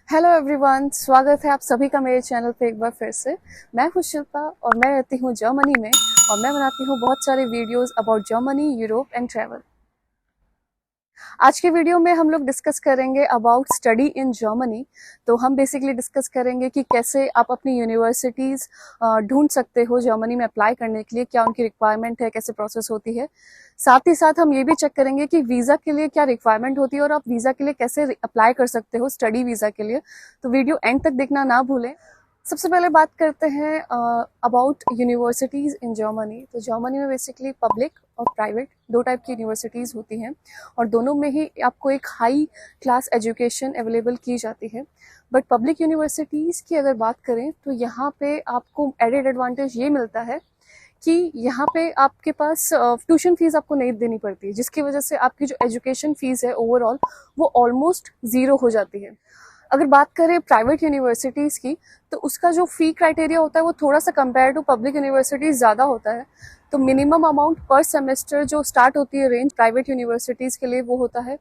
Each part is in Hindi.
हेलो एवरीवन, स्वागत है आप सभी का मेरे चैनल पे एक बार फिर से। मैं हूँ शिल्पा और मैं रहती हूँ जर्मनी में और मैं बनाती हूँ बहुत सारे videos about Germany, Europe and travel. आज के वीडियो में हम लोग डिस्कस करेंगे अबाउट स्टडी इन जर्मनी। तो हम बेसिकली डिस्कस करेंगे कि कैसे आप अपनी यूनिवर्सिटीज़ ढूंढ सकते हो जर्मनी में अप्लाई करने के लिए, क्या उनकी रिक्वायरमेंट है, कैसे प्रोसेस होती है। साथ ही साथ हम ये भी चेक करेंगे कि वीज़ा के लिए क्या रिक्वायरमेंट होती है और आप वीज़ा के लिए कैसे अप्लाई कर सकते हो स्टडी वीज़ा के लिए। तो वीडियो एंड तक देखना ना भूलें। सबसे पहले बात करते हैं अबाउट यूनिवर्सिटीज़ इन जर्मनी। तो जर्मनी में बेसिकली पब्लिक और प्राइवेट दो टाइप की यूनिवर्सिटीज़ होती हैं और दोनों में ही आपको एक हाई क्लास एजुकेशन अवेलेबल की जाती है। बट पब्लिक यूनिवर्सिटीज़ की अगर बात करें तो यहाँ पे आपको एडेड एडवांटेज ये मिलता है कि यहाँ पे आपके पास ट्यूशन फीस आपको नहीं देनी पड़ती, जिसकी वजह से आपकी जो एजुकेशन फीस है ओवरऑल वो ऑलमोस्ट ज़ीरो हो जाती है। अगर बात करें प्राइवेट यूनिवर्सिटीज़ की तो उसका जो फ़ी क्राइटेरिया होता है वो थोड़ा सा कंपेयर टू पब्लिक यूनिवर्सिटीज़ ज़्यादा होता है। तो मिनिमम अमाउंट पर सेमेस्टर जो स्टार्ट होती है रेंज प्राइवेट यूनिवर्सिटीज़ के लिए वो होता है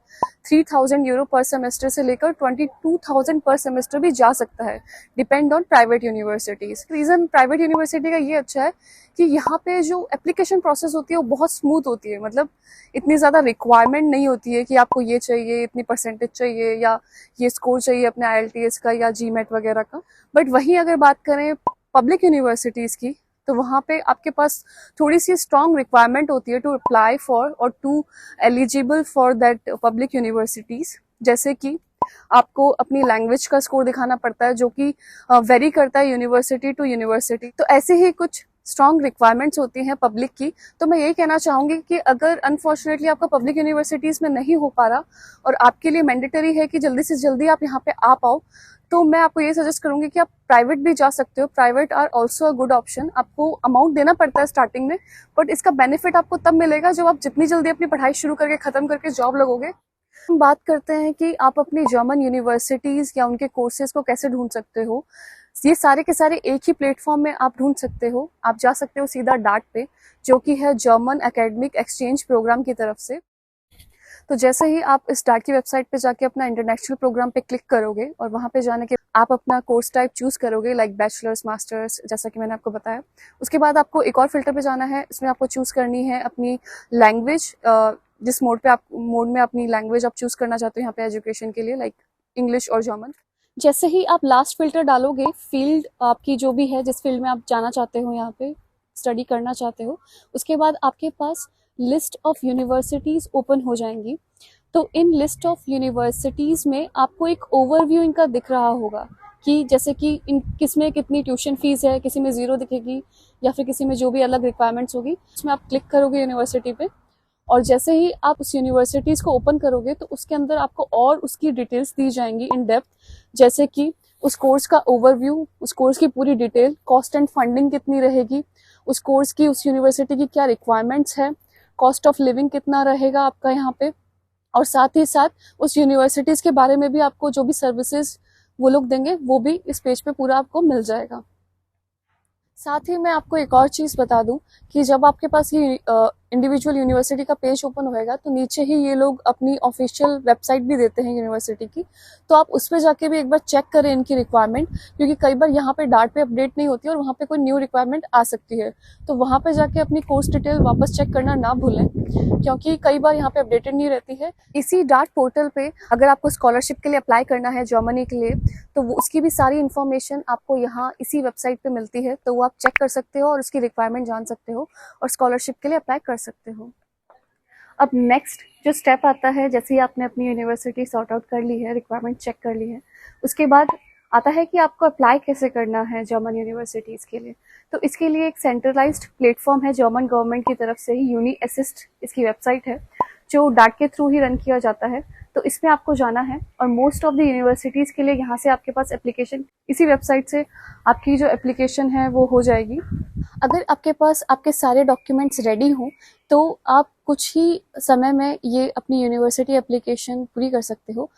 3000 यूरो पर सेमेस्टर से लेकर 22,000 पर सेमेस्टर भी जा सकता है, depend on private universities. Reason private university का ये अच्छा है कि यहाँ पे जो एप्लीकेशन प्रोसेस होती है वो बहुत स्मूथ होती है। मतलब इतनी ज़्यादा रिक्वायरमेंट नहीं होती है कि आपको ये चाहिए, इतनी परसेंटेज चाहिए या ये स्कोर चाहिए अपने IELTS का या GMAT वगैरह का। बट वहीं अगर बात करें पब्लिक यूनिवर्सिटीज़ की तो वहाँ पे आपके पास थोड़ी सी स्ट्रॉन्ग रिक्वायरमेंट होती है टू अप्लाई फॉर और to eligible for that public universities. जैसे कि आपको अपनी लैंग्वेज का स्कोर दिखाना पड़ता है जो कि वेरी करता है यूनिवर्सिटी टू यूनिवर्सिटी। तो ऐसे ही कुछ स्ट्रॉन्ग रिक्वायरमेंट्स होती हैं पब्लिक की। तो मैं यही कहना चाहूँगी कि अगर अनफॉर्चुनेटली आपका पब्लिक यूनिवर्सिटीज़ में नहीं हो पा रहा और आपके लिए मैंडेटरी है कि जल्दी से जल्दी आप यहाँ पे आ पाओ, तो मैं आपको ये सजेस्ट करूंगी कि आप प्राइवेट भी जा सकते हो। Private are also a good option. आपको अमाउंट देना पड़ता है स्टार्टिंग में, बट इसका बेनिफिट आपको तब मिलेगा जब आप जितनी जल्दी अपनी पढ़ाई शुरू करके ख़त्म करके जॉब लगोगे। हम बात करते हैं कि आप अपनी जर्मन यूनिवर्सिटीज़ या उनके कोर्सेज को कैसे ढूंढ सकते हो। ये सारे के सारे एक ही प्लेटफॉर्म में आप ढूंढ सकते हो। आप जा सकते हो सीधा डाट पे, जो कि है जर्मन एकेडमिक एक्सचेंज प्रोग्राम की तरफ से। तो जैसे ही आप इस डाट की वेबसाइट पे जाके अपना इंटरनेशनल प्रोग्राम पे क्लिक करोगे और वहाँ पे जाने के आप अपना कोर्स टाइप चूज करोगे, लाइक बैचलर्स, मास्टर्स, जैसा कि मैंने आपको बताया। उसके बाद आपको एक और फिल्टर पे जाना है। इसमें आपको चूज करनी है अपनी लैंग्वेज, जिस मोड में अपनी लैंग्वेज आप चूज करना चाहते हो यहाँ पे एजुकेशन के लिए, लाइक इंग्लिश और जर्मन। जैसे ही आप लास्ट फिल्टर डालोगे, फील्ड आपकी जो भी है, जिस फील्ड में आप जाना चाहते हो, यहाँ पे स्टडी करना चाहते हो, उसके बाद आपके पास लिस्ट ऑफ यूनिवर्सिटीज़ ओपन हो जाएंगी। तो इन लिस्ट ऑफ यूनिवर्सिटीज़ में आपको एक ओवरव्यू इनका दिख रहा होगा कि जैसे कि इन किसमें कितनी ट्यूशन फीस है, किसी में ज़ीरो दिखेगी या फिर किसी में जो भी अलग रिक्वायरमेंट्स होगी, उसमें आप क्लिक करोगे यूनिवर्सिटी पे। और जैसे ही आप उस यूनिवर्सिटीज़ को ओपन करोगे तो उसके अंदर आपको और उसकी डिटेल्स दी जाएंगी इन डेप्थ, जैसे कि उस कोर्स का ओवरव्यू, उस कोर्स की पूरी डिटेल, कॉस्ट एंड फंडिंग कितनी रहेगी, उस कोर्स की, उस यूनिवर्सिटी की क्या रिक्वायरमेंट्स है, कॉस्ट ऑफ लिविंग कितना रहेगा आपका यहाँ पे, और साथ ही साथ उस यूनिवर्सिटीज़ के बारे में भी आपको जो भी सर्विसेज वो लोग देंगे वो भी इस पेज पे पूरा आपको मिल जाएगा। साथ ही मैं आपको एक और चीज़ बता दूं कि जब आपके पास ये इंडिविजुअल यूनिवर्सिटी का पेज ओपन होएगा तो नीचे ही ये लोग अपनी ऑफिशियल वेबसाइट भी देते हैं यूनिवर्सिटी की। तो आप उस पर जाके भी एक बार चेक करें इनकी रिक्वायरमेंट, क्योंकि कई बार यहाँ पे डाट पे अपडेट नहीं होती है और वहाँ पे कोई न्यू रिक्वायरमेंट आ सकती है। तो वहाँ पे जाके अपनी कोर्स डिटेल वापस चेक करना ना भूलें, क्योंकि कई बार यहाँ पे अपडेटेड नहीं रहती है। इसी डाट पोर्टल पे अगर आपको स्कॉलरशिप के लिए अप्लाई करना है जर्मनी के लिए, तो वो उसकी भी सारी इन्फॉर्मेशन आपको यहाँ इसी वेबसाइट पे मिलती है। तो वो आप चेक कर सकते हो और उसकी रिक्वायरमेंट जान सकते हो और स्कॉलरशिप के लिए अप्लाई कर सकते हो। अब नेक्स्ट जो स्टेप आता है, जैसे ही आपने अपनी यूनिवर्सिटी सॉर्ट आउट कर ली है, रिक्वायरमेंट चेक कर ली है, उसके बाद आता है कि आपको अप्लाई कैसे करना है जर्मन यूनिवर्सिटीज़ के लिए। तो इसके लिए एक सेंट्रलाइज्ड प्लेटफॉर्म है जर्मन गवर्नमेंट की तरफ से ही, यूनी असिस्ट इसकी वेबसाइट है, जो डाक के थ्रू ही रन किया जाता है। तो इसमें आपको जाना है और मोस्ट ऑफ द यूनिवर्सिटीज़ के लिए यहाँ से आपके पास एप्लीकेशन, इसी वेबसाइट से आपकी जो एप्लीकेशन है वो हो जाएगी। अगर आपके पास आपके सारे डॉक्यूमेंट्स रेडी हों तो आप कुछ ही समय में ये अपनी यूनिवर्सिटी एप्लीकेशन पूरी कर सकते हो।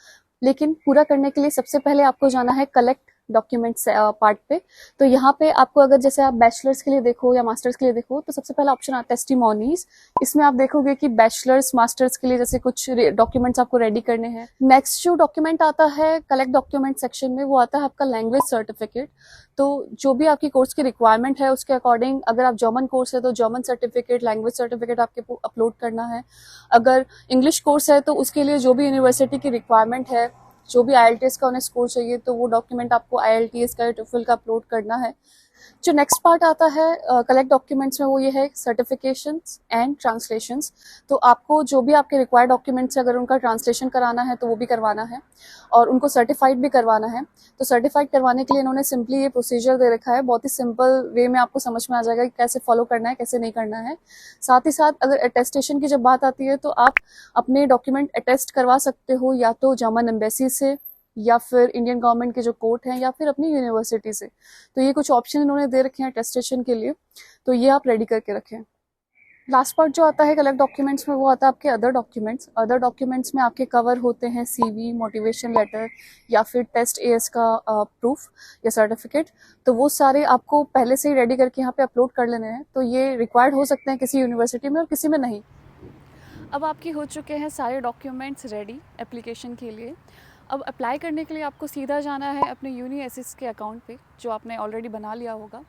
लेकिन पूरा करने के लिए सबसे पहले आपको जाना है कलेक्ट डॉक्यूमेंट्स पार्ट पे। तो यहाँ पे आपको अगर जैसे आप बैचलर्स के लिए देखो या मास्टर्स के लिए देखो तो सबसे पहला ऑप्शन आता है टेस्टिमोनीज। इसमें आप देखोगे कि बैचलर्स मास्टर्स के लिए जैसे कुछ डॉक्यूमेंट्स आपको रेडी करने हैं। नेक्स्ट जो डॉक्यूमेंट आता है कलेक्ट डॉक्यूमेंट सेक्शन में, वो आता है आपका लैंग्वेज सर्टिफिकेट। तो जो भी आपकी कोर्स की रिक्वायरमेंट है उसके अकॉर्डिंग, अगर आप जर्मन कोर्स है तो जर्मन सर्टिफिकेट, लैंग्वेज सर्टिफिकेट आपके अपलोड करना है। अगर इंग्लिश कोर्स है तो उसके लिए जो भी यूनिवर्सिटी की रिक्वायरमेंट है, जो भी IELTS का उन्हें स्कोर चाहिए तो वो डॉक्यूमेंट आपको IELTS का या TOEFL का अपलोड करना है। जो नेक्स्ट पार्ट आता है कलेक्ट डॉक्यूमेंट्स में, वो ये है सर्टिफिकेशंस एंड ट्रांसलेशंस। तो आपको जो भी आपके रिक्वायर्ड डॉक्यूमेंट्स है अगर उनका ट्रांसलेशन कराना है तो वो भी करवाना है और उनको सर्टिफाइड भी करवाना है। तो सर्टिफाइड करवाने के लिए इन्होंने सिंपली ये प्रोसीजर दे रखा है, बहुत ही सिंपल वे में आपको समझ में आ जाएगा कि कैसे फॉलो करना है, कैसे नहीं करना है। साथ ही साथ अगर अटेस्टेशन की जब बात आती है तो आप अपने डॉक्यूमेंट अटेस्ट करवा सकते हो या तो जर्मन एम्बेसी से, या फिर इंडियन गवर्नमेंट के जो कोर्ट हैं, या फिर अपनी यूनिवर्सिटी से। तो ये कुछ ऑप्शन इन्होंने दे रखे हैं अटेस्टेशन के लिए, तो ये आप रेडी करके रखें। लास्ट पार्ट जो आता है कलेक्ट डॉक्यूमेंट्स में, वो आता है आपके अदर डॉक्यूमेंट्स। अदर डॉक्यूमेंट्स में आपके कवर होते हैं CV, मोटिवेशन लेटर या फिर टेस्ट AS का प्रूफ या सर्टिफिकेट। तो वो सारे आपको पहले से ही रेडी करके यहाँ पे अपलोड कर लेने हैं। तो ये रिक्वायर्ड हो सकते हैं किसी यूनिवर्सिटी में और किसी में नहीं। अब आपकी हो चुके हैं सारे डॉक्यूमेंट्स रेडी एप्लीकेशन के लिए। अब अप्लाई करने के लिए आपको सीधा जाना है अपने यूनी असिस्ट के अकाउंट पे, जो आपने ऑलरेडी बना लिया होगा।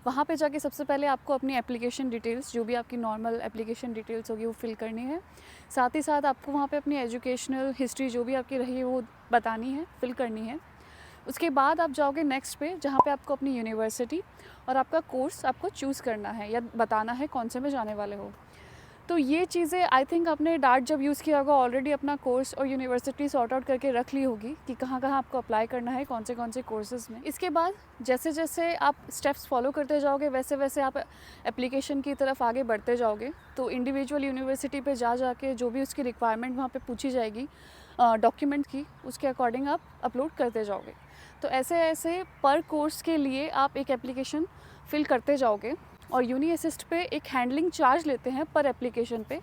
वहाँ पे जाके सबसे पहले आपको अपनी एप्लीकेशन डिटेल्स, जो भी आपकी नॉर्मल एप्लीकेशन डिटेल्स होगी वो फिल करनी है। साथ ही साथ आपको वहाँ पे अपनी एजुकेशनल हिस्ट्री जो भी आपकी रही है वो बतानी है, फिल करनी है। उसके बाद आप जाओगे नेक्स्ट पे, जहाँ पे आपको अपनी यूनिवर्सिटी और आपका कोर्स आपको चूज़ करना है या बताना है कौन से में जाने वाले हो। तो ये चीज़ें आई थिंक आपने डार्ट जब यूज़ किया होगा ऑलरेडी अपना कोर्स और यूनिवर्सिटी सॉर्ट आउट करके रख ली होगी कि कहाँ कहाँ आपको अप्लाई करना है, कौन से कोर्सेज़ में। इसके बाद जैसे जैसे आप स्टेप्स फॉलो करते जाओगे वैसे वैसे आप एप्लीकेशन की तरफ आगे बढ़ते जाओगे। तो इंडिविजुअल यूनिवर्सिटी पे जाके जो भी उसकी रिक्वायरमेंट वहाँ पे पूछी जाएगी डॉक्यूमेंट की, उसके अकॉर्डिंग आप अपलोड करते जाओगे। तो ऐसे ऐसे पर कोर्स के लिए आप एक एप्लीकेशन फिल करते जाओगे और यूनी असिस्ट पे एक हैंडलिंग चार्ज लेते हैं पर एप्लीकेशन पे।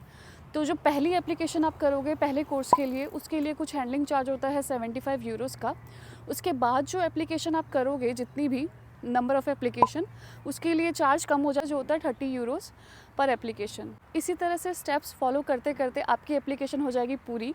तो जो पहली एप्लीकेशन आप करोगे पहले कोर्स के लिए, उसके लिए कुछ हैंडलिंग चार्ज होता है 75 यूरोज़ का। उसके बाद जो एप्लीकेशन आप करोगे, जितनी भी नंबर ऑफ़ एप्लीकेशन, उसके लिए चार्ज कम हो जाए, जो होता है 30 यूरोज़ पर एप्लीकेशन। इसी तरह से स्टेप्स फॉलो करते करते आपकी एप्लीकेशन हो जाएगी पूरी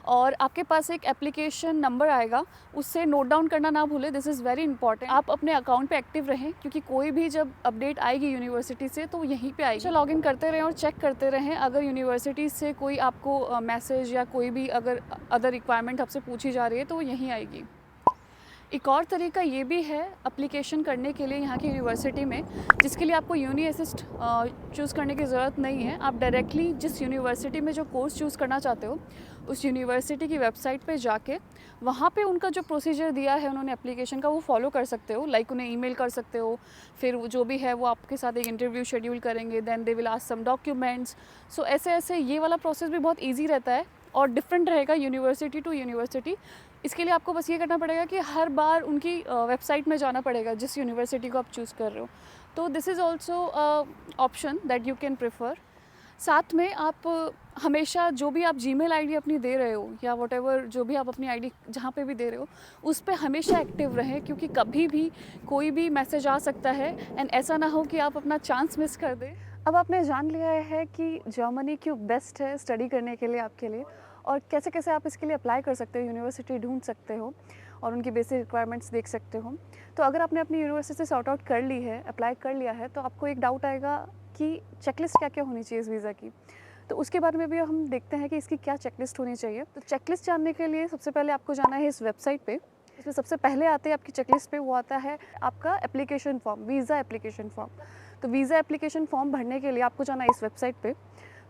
और आपके पास एक एप्लीकेशन नंबर आएगा, उससे नोट डाउन करना ना भूलें, दिस इज़ वेरी इंपॉर्टेंट। आप अपने अकाउंट पे एक्टिव रहें क्योंकि कोई भी जब अपडेट आएगी यूनिवर्सिटी से तो यहीं पे आएगी। लॉग इन करते रहें और चेक करते रहें, अगर यूनिवर्सिटी से कोई आपको मैसेज या कोई भी अगर अदर रिक्वायरमेंट आपसे पूछी जा रही है तो वो यहीं आएगी। एक और तरीका ये भी है एप्लीकेशन करने के लिए यहाँ की यूनिवर्सिटी में, जिसके लिए आपको यूनी असिस्ट चूज़ करने की ज़रूरत नहीं है। आप डायरेक्टली जिस यूनिवर्सिटी में जो कोर्स चूज़ करना चाहते हो उस यूनिवर्सिटी की वेबसाइट पे जाके वहाँ पे उनका जो प्रोसीजर दिया है उन्होंने एप्लीकेशन का, वो फॉलो कर सकते हो। लाइक उन्हें ईमेल कर सकते हो, फिर वो जो भी है वो आपके साथ एक इंटरव्यू शेड्यूल करेंगे, then they will ask some documents. So ऐसे ऐसे ये वाला प्रोसेस भी बहुत ईजी रहता है और डिफरेंट रहेगा यूनिवर्सिटी टू यूनिवर्सिटी। इसके लिए आपको बस ये करना पड़ेगा कि हर बार उनकी वेबसाइट में जाना पड़ेगा जिस यूनिवर्सिटी को आप चूज़ कर रहे हो। तो this is also option that you can prefer. साथ में आप हमेशा जो भी आप जीमेल आईडी अपनी दे रहे हो या व्हाटएवर जो भी आप अपनी आईडी जहाँ पे भी दे रहे हो उस पे हमेशा एक्टिव रहें, क्योंकि कभी भी कोई भी मैसेज आ सकता है एंड ऐसा ना हो कि आप अपना चांस मिस कर दें। अब आपने जान लिया है कि जर्मनी क्यों बेस्ट है स्टडी करने के लिए आपके लिए, और कैसे कैसे आप इसके लिए अप्लाई कर सकते हो, यूनिवर्सिटी ढूंढ सकते हो और उनकी बेसिक रिक्वायरमेंट्स देख सकते हो। तो अगर आपने अपनी यूनिवर्सिटी सॉर्ट आउट कर ली है, अप्लाई कर लिया है, तो आपको एक डाउट आएगा कि चेकलिस्ट क्या क्या होनी चाहिए इस वीज़ा की। तो उसके बारे में भी हम देखते हैं कि इसकी क्या चेकलिस्ट होनी चाहिए। तो चेकलिस्ट जानने के लिए सबसे पहले आपको जाना है इस वेबसाइट पे। इसमें सबसे पहले आते हैं आपकी चेकलिस्ट पे, वो आता है आपका application form, visa application form. तो वीज़ा एप्लीकेशन फॉर्म भरने के लिए आपको जाना है इस वेबसाइट पे।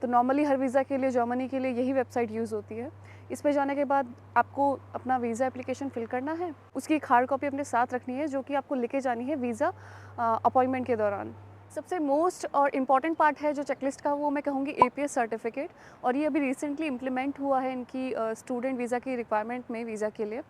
तो नॉर्मली हर वीज़ा के लिए, जर्मनी के लिए यही वेबसाइट यूज़ होती है। इस पे जाने के बाद आपको अपना वीज़ा एप्लीकेशन फिल करना है, उसकी एक हार्ड कॉपी अपने साथ रखनी है जो कि आपको लेके जानी है वीज़ा अपॉइंटमेंट के दौरान। सबसे मोस्ट और इम्पॉर्टेंट पार्ट है जो चेकलिस्ट का, वो मैं कहूँगी APS सर्टिफिकेट, और ये अभी रिसेंटली इम्प्लीमेंट हुआ है इनकी स्टूडेंट वीज़ा की रिक्वायरमेंट में, वीज़ा के लिए।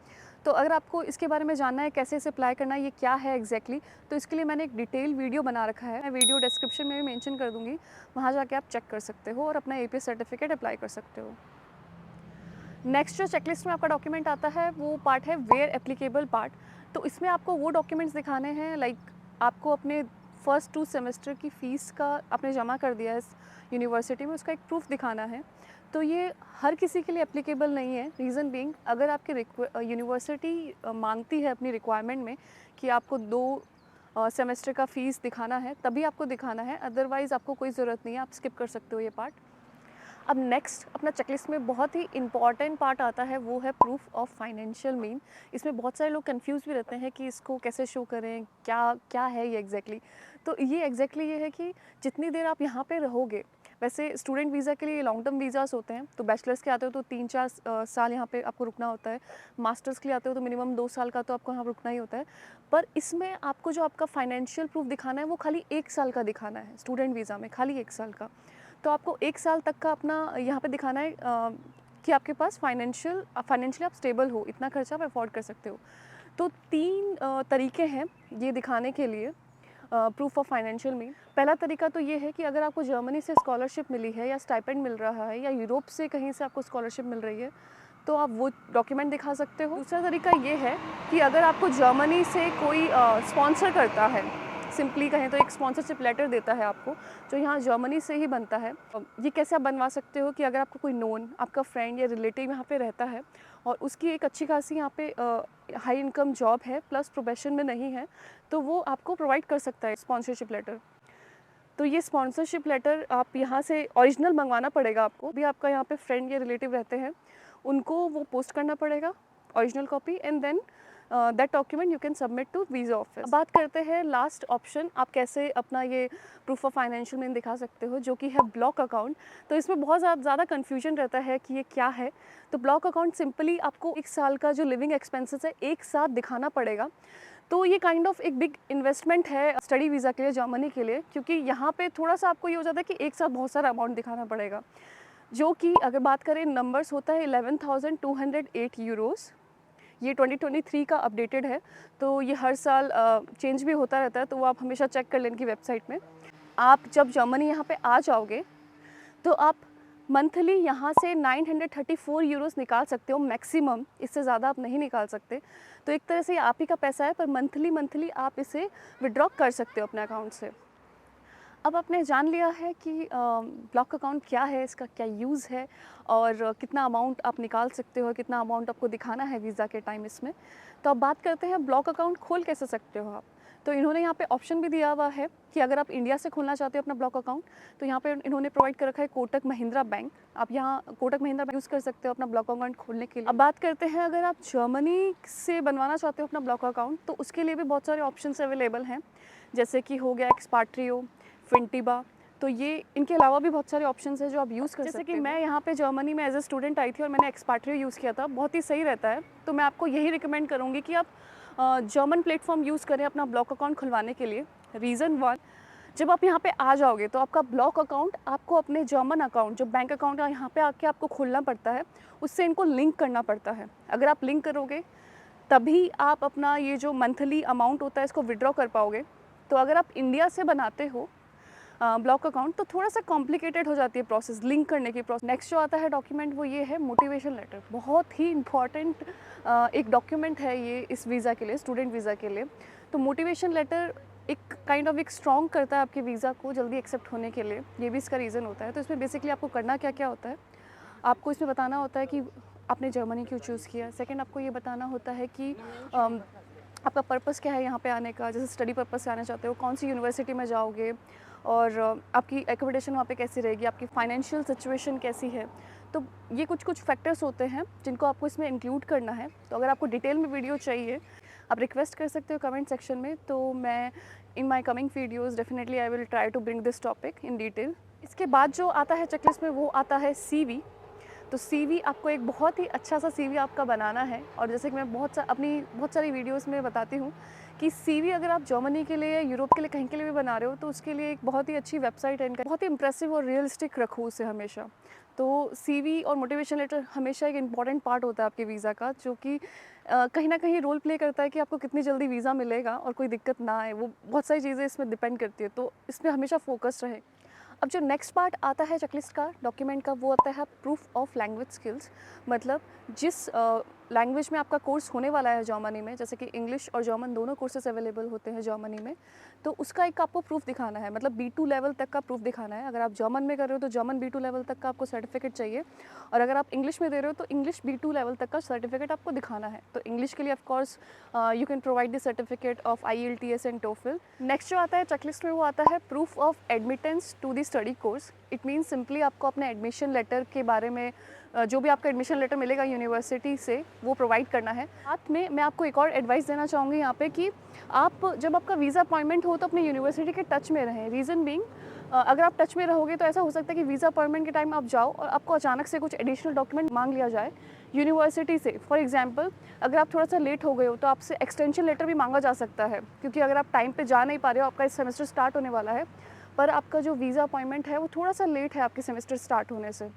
तो अगर आपको इसके बारे में जानना है कैसे इसे अप्लाई करना है, ये क्या है एग्जैक्टली, तो इसके लिए मैंने एक डिटेल वीडियो बना रखा है। मैं वीडियो डिस्क्रिप्शन में भी मेंशन कर दूँगी, वहाँ जाके आप चेक कर सकते हो और अपना APS सर्टिफिकेट अप्लाई कर सकते हो। नेक्स्ट जो चेकलिस्ट में आपका डॉक्यूमेंट आता है वो पार्ट है वेयर एप्लीकेबल पार्ट। तो इसमें आपको वो डॉक्यूमेंट्स दिखाने हैं, लाइक आपको अपने फर्स्ट 2 सेमेस्टर की फ़ीस का आपने जमा कर दिया है इस यूनिवर्सिटी में, उसका एक प्रूफ दिखाना है। तो ये हर किसी के लिए एप्लीकेबल नहीं है। रीज़न बीइंग, अगर आपकी यूनिवर्सिटी मांगती है अपनी रिक्वायरमेंट में कि आपको 2 सेमेस्टर का फ़ीस दिखाना है, तभी आपको दिखाना है, अदरवाइज़ आपको कोई ज़रूरत नहीं है, आप स्किप कर सकते हो ये पार्ट। अब नेक्स्ट अपना चेकलिस्ट में बहुत ही इंपॉर्टेंट पार्ट आता है, वो है प्रूफ ऑफ फाइनेंशियल मीन। इसमें बहुत सारे लोग कंफ्यूज भी रहते हैं कि इसको कैसे शो करें, क्या क्या है ये एग्जैक्टली। तो ये एग्जैक्टली ये है कि जितनी देर आप यहाँ पे रहोगे, वैसे स्टूडेंट वीज़ा के लिए लॉन्ग टर्म वीज़ास होते हैं, तो बैचलर्स के आते हो तो 3-4 साल यहाँ पे आपको रुकना होता है। मास्टर्स के लिए आते हो तो मिनिमम 2 साल का तो आपको यहाँ रुकना ही होता है। पर इसमें आपको जो आपका फाइनेंशियल प्रूफ दिखाना है वो खाली 1 साल का दिखाना है, स्टूडेंट वीज़ा में खाली 1 साल का। तो आपको 1 साल तक का अपना यहाँ पे दिखाना है कि आपके पास फाइनेंशियली आप स्टेबल हो, इतना खर्चा आप अफोर्ड कर सकते हो। तो 3 तरीके हैं ये दिखाने के लिए प्रूफ ऑफ फाइनेंशियल मीन। पहला तरीका तो ये है कि अगर आपको जर्मनी से स्कॉलरशिप मिली है या स्टाइपेंड मिल रहा है या यूरोप से कहीं से आपको स्कॉलरशिप मिल रही है, तो आप वो डॉक्यूमेंट दिखा सकते हो। दूसरा तरीका ये है कि अगर आपको जर्मनी से कोई स्पॉन्सर करता है, सिंपली कहें तो एक स्पॉन्सरशिप लेटर देता है आपको, जो यहाँ जर्मनी से ही बनता है। ये कैसे आप बनवा सकते हो कि अगर आपको कोई नोन, आपका फ्रेंड या रिलेटिव यहाँ पे रहता है और उसकी एक अच्छी खासी यहाँ पे हाई इनकम जॉब है प्लस प्रोफेशन में नहीं है, तो वो आपको प्रोवाइड कर सकता है स्पॉन्सरशिप लेटर। तो ये स्पॉन्सरशिप लेटर आप यहाँ से ओरिजिनल मंगवाना पड़ेगा आपको। भी आपका यहाँ पे फ्रेंड या रिलेटिव रहते हैं, उनको वो पोस्ट करना पड़ेगा original copy, and then that document you can submit to visa office. बात करते हैं लास्ट ऑप्शन, आप कैसे अपना ये प्रूफ ऑफ फाइनेंशियल मीन दिखा सकते हो, जो कि है ब्लॉक अकाउंट। तो इसमें बहुत ज़्यादा कन्फ्यूजन रहता है कि ये क्या है। तो ब्लॉक अकाउंट सिंपली आपको 1 साल का जो लिविंग एक्सपेंसेस है एक साथ दिखाना पड़ेगा। तो ये काइंड ऑफ एक बिग इन्वेस्टमेंट है स्टडी वीज़ा के लिए, जर्मनी के लिए, क्योंकि यहाँ पे थोड़ा सा आपको ये हो जाता है कि एक साथ बहुत सारा अमाउंट दिखाना पड़ेगा, जो कि अगर बात करें नंबर्स होता है 11,208 यूरोज़। ये 2023 का अपडेटेड है, तो ये हर साल चेंज भी होता रहता है, तो वो आप हमेशा चेक कर लें इनकी वेबसाइट में। आप जब जर्मनी यहाँ पे आ जाओगे तो आप मंथली यहाँ से 934 यूरोस निकाल सकते हो मैक्सिमम, इससे ज़्यादा आप नहीं निकाल सकते। तो एक तरह से ये आप ही का पैसा है, पर मंथली आप इसे विड्रॉ कर सकते हो अपने अकाउंट से। अब आपने जान लिया है कि ब्लॉक अकाउंट क्या है, इसका क्या यूज़ है और कितना अमाउंट आप निकाल सकते हो, कितना अमाउंट आपको दिखाना है वीज़ा के टाइम इसमें। तो अब बात करते हैं ब्लॉक अकाउंट खोल कैसे सकते हो आप। तो इन्होंने यहाँ पे ऑप्शन भी दिया हुआ है कि अगर आप इंडिया से खोलना चाहते हो अपना ब्लॉक अकाउंट, तो यहाँ पे इन्होंने प्रोवाइड कर रखा है कोटक महिंद्रा बैंक। आप यहाँ कोटक महिंद्रा बैंक यूज़ कर सकते हो अपना ब्लॉक अकाउंट खोलने के लिए। अब बात करते हैं अगर आप जर्मनी से बनवाना चाहते हो अपना ब्लॉक अकाउंट, तो उसके लिए भी बहुत सारे ऑप्शन अवेलेबल हैं, जैसे कि हो गया एक्सपाट्रियो, फिनटिबा। तो ये इनके अलावा भी बहुत सारे ऑप्शंस हैं जो आप यूज़ कर सकते हो। जैसे कि मैं यहाँ पे जर्मनी में एज ए स्टूडेंट आई थी और मैंने एक्सपाट्रियो यूज़ किया था, बहुत ही सही रहता है। तो मैं आपको यही रिकमेंड करूँगी कि आप जर्मन प्लेटफॉर्म यूज़ करें अपना ब्लॉक अकाउंट खुलवाने के लिए। रीज़न 1, जब आप यहाँ पे आ जाओगे तो आपका ब्लॉक अकाउंट आपको अपने जर्मन अकाउंट, जो बैंक अकाउंट है यहाँ पे आके आपको खोलना पड़ता है, उससे इनको लिंक करना पड़ता है। अगर आप लिंक करोगे तभी आप अपना ये जो मंथली अमाउंट होता है इसको विड्रॉ कर पाओगे। तो अगर आप इंडिया से बनाते हो ब्लॉक अकाउंट, तो थोड़ा सा कॉम्प्लिकेटेड हो जाती है प्रोसेस, लिंक करने की प्रोसेस। नेक्स्ट जो आता है डॉक्यूमेंट, वो ये है मोटिवेशन लेटर। बहुत ही इंपॉर्टेंट एक डॉक्यूमेंट है ये इस वीज़ा के लिए, स्टूडेंट वीज़ा के लिए। तो मोटिवेशन लेटर एक काइंड ऑफ एक स्ट्रॉन्ग करता है आपके वीज़ा को जल्दी एक्सेप्ट होने के लिए, ये भी इसका रीज़न होता है। तो इसमें बेसिकली आपको करना क्या क्या होता है, आपको इसमें बताना होता है कि आपने जर्मनी क्यों चूज़ किया। सेकेंड, आपको ये बताना होता है कि आपका पर्पस क्या है यहाँ पे आने का, जैसे स्टडी पर्पस से आना चाहते हो, कौन सी यूनिवर्सिटी में जाओगे और आपकी एकोमोडेशन वहाँ पे कैसी रहेगी, आपकी फाइनेंशियल सिचुएशन कैसी है। तो ये कुछ फैक्टर्स होते हैं जिनको आपको इसमें इंक्लूड करना है। तो अगर आपको डिटेल में वीडियो चाहिए, आप रिक्वेस्ट कर सकते हो कमेंट सेक्शन में, तो मैं in my coming videos definitely I will try to bring this topic in detail. इसके बाद जो आता है चेकलिस्ट में, वो आता है CV। तो CV आपको एक बहुत ही अच्छा सा CV आपका बनाना है। और जैसे कि मैं अपनी बहुत सारी वीडियोस में बताती हूँ कि CV अगर आप जर्मनी के लिए, यूरोप के लिए, कहीं के लिए भी बना रहे हो, तो उसके लिए एक बहुत ही अच्छी वेबसाइट है इनका, बहुत ही इंप्रेसिव और रियलिस्टिक रखो उसे हमेशा। तो CV और मोटिवेशन लेटर हमेशा एक इंपॉर्टेंट पार्ट होता है आपके वीज़ा का, जो कि कहीं ना कहीं रोल प्ले करता है कि आपको कितनी जल्दी वीज़ा मिलेगा और कोई दिक्कत ना आए। वो बहुत सारी चीज़ें इसमें डिपेंड करती है, तो इसमें हमेशा फोकस रहे। अब जो नेक्स्ट पार्ट आता है चेकलिस्ट का, डॉक्यूमेंट का, वो आता है प्रूफ ऑफ लैंग्वेज स्किल्स। मतलब जिस लैंग्वेज में आपका कोर्स होने वाला है जर्मनी में, जैसे कि इंग्लिश और जर्मन दोनों कोर्सेज अवेलेबल होते हैं जर्मनी में, तो उसका एक आपको प्रूफ दिखाना है, मतलब B2 लेवल तक का प्रूफ दिखाना है। अगर आप जर्मन में कर रहे हो तो जर्मन B2 लेवल तक का आपको सर्टिफिकेट चाहिए, और अगर आप इंग्लिश में दे रहे हो तो इंग्लिश B2 लेवल तक का सर्टिफिकेट आपको दिखाना है। तो इंग्लिश के लिए of course you can provide the certificate of IELTS and TOEFL। Next जो आता है चेकलिस्ट में, वो आता है proof of admittance to the study course. It means simply आपको अपने एडमिशन लेटर के बारे में जो भी आपका एडमिशन लेटर मिलेगा यूनिवर्सिटी से वो प्रोवाइड करना है। साथ में मैं आपको एक और एडवाइस देना चाहूँगी यहाँ पे कि आप जब आपका वीज़ा अपॉइंटमेंट हो तो अपने यूनिवर्सिटी के टच में रहें। रीज़न बीइंग, अगर आप टच में रहोगे तो ऐसा हो सकता है कि वीज़ा अपॉइंटमेंट के टाइम आप जाओ और आपको अचानक से कुछ एडिशनल डॉक्यूमेंट मांग लिया जाए यूनिवर्सिटी से। फॉर एग्जांपल, अगर आप थोड़ा सा लेट हो गए हो तो आपसे एक्सटेंशन लेटर भी मांगा जा सकता है, क्योंकि अगर आप टाइम पे जा नहीं पा रहे हो, आपका इस सेमेस्टर स्टार्ट होने वाला है पर आपका जो वीज़ा अपॉइंटमेंट है वो थोड़ा सा लेट है आपके सेमेस्टर स्टार्ट होने से,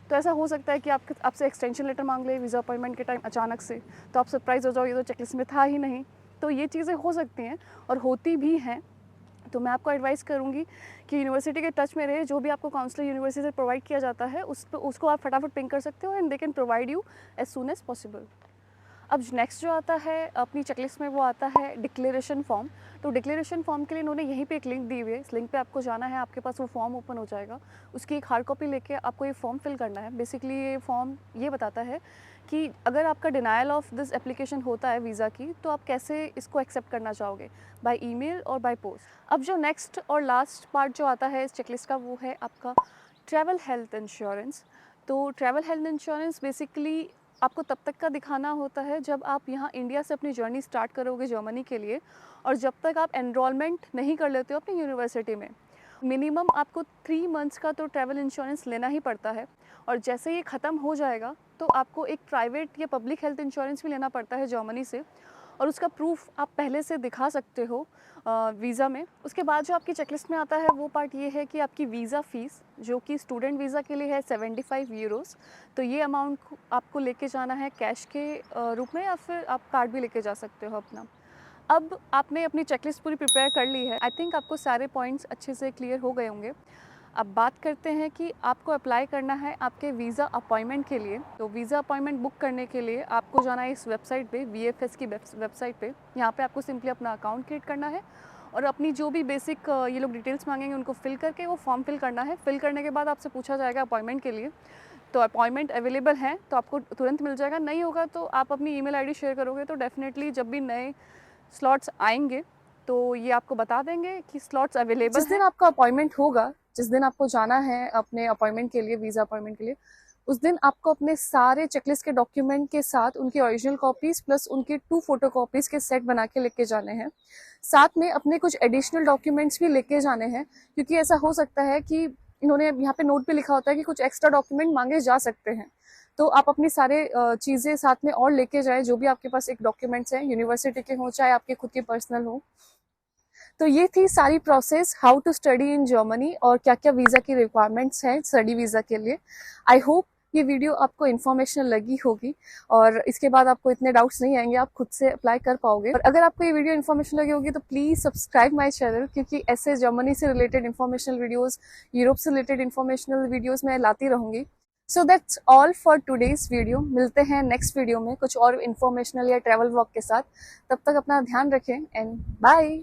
तो ऐसा हो सकता है कि आपसे एक्सटेंशन लेटर मांग ले वीज़ा अपॉइंटमेंट के टाइम अचानक से, तो आप सरप्राइज़ हो जाओ, ये तो चेकलिस्ट में था ही नहीं। तो ये चीज़ें हो सकती हैं और होती भी हैं। तो मैं आपको एडवाइस करूँगी कि यूनिवर्सिटी के टच में रहे, जो भी आपको काउंसलर यूनिवर्सिटी से प्रोवाइड किया जाता है उसको आप फटाफट पिंग कर सकते हो and they can provide you as soon as possible. अब नेक्स्ट जो आता है अपनी चेकलिस्ट में, वो आता है डिक्लेरेशन फॉर्म। तो डिक्लेरेशन फॉर्म के लिए इन्होंने यहीं पे एक लिंक दी हुई है, इस लिंक पे आपको जाना है, आपके पास वो फॉर्म ओपन हो जाएगा, उसकी एक हार्ड कॉपी लेके आपको ये फॉर्म फिल करना है। बेसिकली ये फॉर्म ये बताता है कि अगर आपका डिनायल ऑफ दिस एप्लीकेशन होता है वीज़ा की, तो आप कैसे इसको एक्सेप्ट करना चाहोगे, बाय ईमेल और बाय पोस्ट। अब जो नेक्स्ट और लास्ट पार्ट जो आता है इस चेकलिस्ट का, वो है आपका ट्रैवल हेल्थ इंश्योरेंस। तो ट्रैवल हेल्थ इंश्योरेंस बेसिकली आपको तब तक का दिखाना होता है जब आप यहाँ इंडिया से अपनी जर्नी स्टार्ट करोगे जर्मनी के लिए, और जब तक आप एनरोलमेंट नहीं कर लेते हो अपनी यूनिवर्सिटी में। मिनिमम आपको 3 मंथ्स का तो ट्रैवल इंश्योरेंस लेना ही पड़ता है, और जैसे ये ख़त्म हो जाएगा तो आपको एक प्राइवेट या पब्लिक हेल्थ इंश्योरेंस भी लेना पड़ता है जर्मनी से, और उसका प्रूफ आप पहले से दिखा सकते हो वीज़ा में। उसके बाद जो आपकी चेकलिस्ट में आता है वो पार्ट ये है कि आपकी वीज़ा फ़ीस, जो कि स्टूडेंट वीज़ा के लिए है 75 यूरोज़, तो ये अमाउंट आपको लेके जाना है कैश के रूप में, या फिर आप कार्ड भी लेके जा सकते हो अपना। अब आपने अपनी चेकलिस्ट पूरी प्रिपेयर कर ली है, आई थिंक आपको सारे पॉइंट्स अच्छे से क्लियर हो गए होंगे। अब बात करते हैं कि आपको अप्लाई करना है आपके वीज़ा अपॉइंटमेंट के लिए। तो वीज़ा अपॉइंटमेंट बुक करने के लिए आपको जाना है इस वेबसाइट पे, VFS की वेबसाइट पे। यहाँ पे आपको सिंपली अपना अकाउंट क्रिएट करना है और अपनी जो भी बेसिक ये लोग डिटेल्स मांगेंगे उनको फिल करके वो फॉर्म फिल करना है। फिल करने के बाद आपसे पूछा जाएगा अपॉइंटमेंट के लिए, तो अपॉइंटमेंट अवेलेबल है तो आपको तुरंत मिल जाएगा, नहीं होगा तो आप अपनी ईमेल आईडी शेयर करोगे तो डेफिनेटली जब भी नए स्लॉट्स आएंगे तो ये आपको बता देंगे कि स्लॉट्स अवेलेबल। जिस दिन आपका अपॉइंटमेंट होगा, जिस दिन आपको जाना है अपने अपॉइंटमेंट के लिए, वीज़ा अपॉइंटमेंट के लिए, उस दिन आपको अपने सारे चेकलिस्ट के डॉक्यूमेंट के साथ उनकी ओरिजिनल कॉपीज प्लस उनकी 2 फोटो कॉपीज के सेट बना के लेके जाने हैं। साथ में अपने कुछ एडिशनल डॉक्यूमेंट्स भी लेके जाने हैं, क्योंकि ऐसा हो सकता है कि इन्होंने यहाँ पे नोट पे लिखा होता है कि कुछ एक्स्ट्रा डॉक्यूमेंट मांगे जा सकते हैं, तो आप अपनी सारे चीज़ें साथ में और लेके जाए, जो भी आपके पास एक डॉक्यूमेंट्स हैं, यूनिवर्सिटी के हों चाहे आपके खुद के पर्सनल हो। तो ये थी सारी process how to study in Germany और क्या क्या वीज़ा की रिक्वायरमेंट्स हैं स्टडी वीज़ा के लिए। आई होप ये वीडियो आपको इन्फॉर्मेशनल लगी होगी और इसके बाद आपको इतने डाउट्स नहीं आएंगे, आप खुद से अप्लाई कर पाओगे। और अगर आपको ये वीडियो इन्फॉर्मेशन लगी होगी तो प्लीज़ सब्सक्राइब माय चैनल, क्योंकि ऐसे जर्मनी से रिलेटेड इन्फॉर्मेशनल वीडियोस, यूरोप से रिलेटेड इन्फॉर्मेशनल वीडियोस मैं लाती रहूँगी। So that's all for today's video. मिलते हैं नेक्स्ट वीडियो में कुछ और इन्फॉर्मेशनल या ट्रैवल व्लॉग के साथ। तब तक अपना ध्यान रखें एंड बाय।